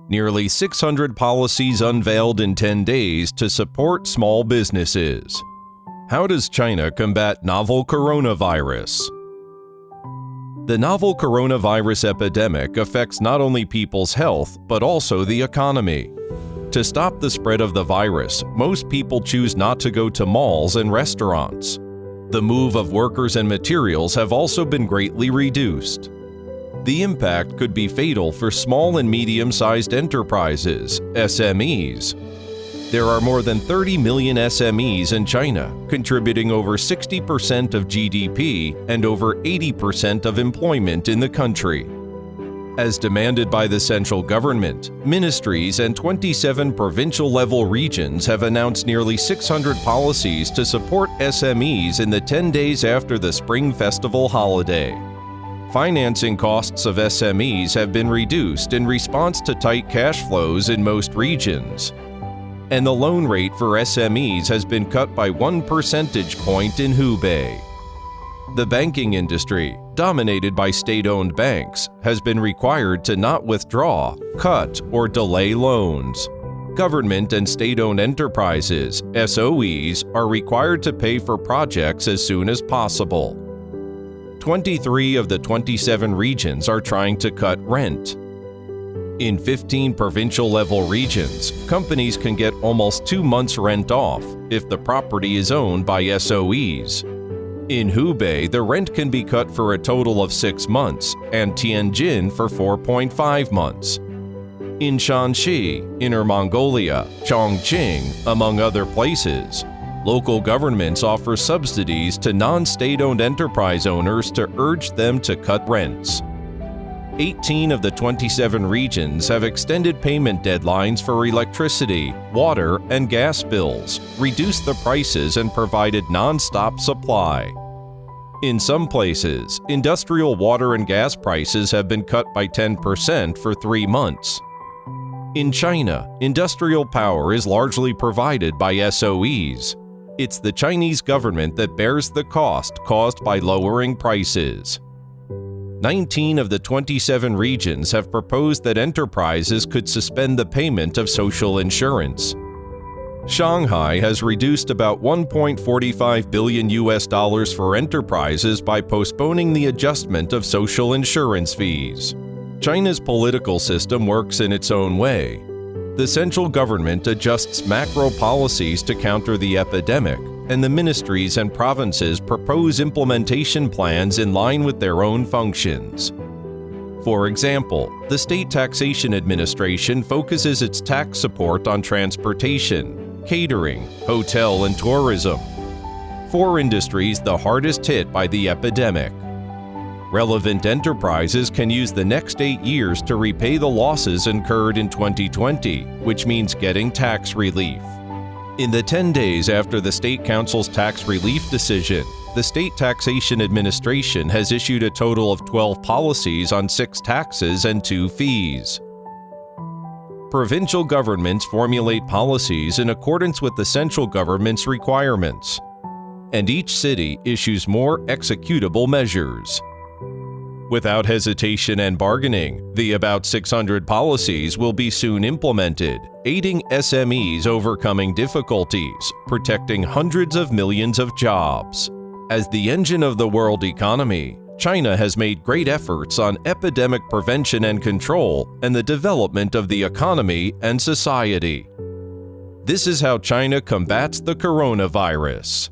Nearly 600 policies unveiled in 10 days to support small businesses. How does China combat novel coronavirus? The novel coronavirus epidemic affects not only people's health, but also the economy. To stop the spread of the virus, most people choose not to go to malls and restaurants. The move of workers and materials have also been greatly reduced. The impact could be fatal for small and medium-sized enterprises, SMEs. There are more than 30 million SMEs in China, contributing over 60% of GDP and over 80% of employment in the country. As demanded by the central government, ministries and 27 provincial-level regions have announced nearly 600 policies to support SMEs in the 10 days after the Spring Festival holiday. Financing costs of SMEs have been reduced in response to tight cash flows in most regions. And the loan rate for SMEs has been cut by 1 percentage point in Hubei. The banking industry, dominated by state-owned banks, has been required to not withdraw, cut, or delay loans. Government and state-owned enterprises, SOEs, are required to pay for projects as soon as possible. 23 of the 27 regions are trying to cut rent. In 15 provincial-level regions, companies can get almost 2 months' rent off if the property is owned by SOEs. In Hubei, the rent can be cut for a total of 6 months, and Tianjin for 4.5 months. In Shanxi, Inner Mongolia, Chongqing, among other places, local governments offer subsidies to non-state-owned enterprise owners to urge them to cut rents. 18 of the 27 regions have extended payment deadlines for electricity, water, and gas bills, reduced the prices, and provided non-stop supply. In some places, industrial water and gas prices have been cut by 10% for 3 months. In China, industrial power is largely provided by SOEs. It's the Chinese government that bears the cost caused by lowering prices. 19 of the 27 regions have proposed that enterprises could suspend the payment of social insurance. Shanghai has reduced about $1.45 billion for enterprises by postponing the adjustment of social insurance fees. China's political system works in its own way. The central government adjusts macro policies to counter the epidemic, and the ministries and provinces propose implementation plans in line with their own functions. For example, the State Taxation Administration focuses its tax support on transportation, catering, hotel, and tourism. 4 industries the hardest hit by the epidemic. Relevant enterprises can use the next 8 years to repay the losses incurred in 2020, which means getting tax relief. In the 10 days after the State Council's tax relief decision, the State Taxation Administration has issued a total of 12 policies on 6 taxes and 2 fees. Provincial governments formulate policies in accordance with the central government's requirements, and each city issues more executable measures. Without hesitation and bargaining, the about 600 policies will be soon implemented, aiding SMEs overcoming difficulties, protecting hundreds of millions of jobs. As the engine of the world economy, China has made great efforts on epidemic prevention and control and the development of the economy and society. This is how China combats the coronavirus.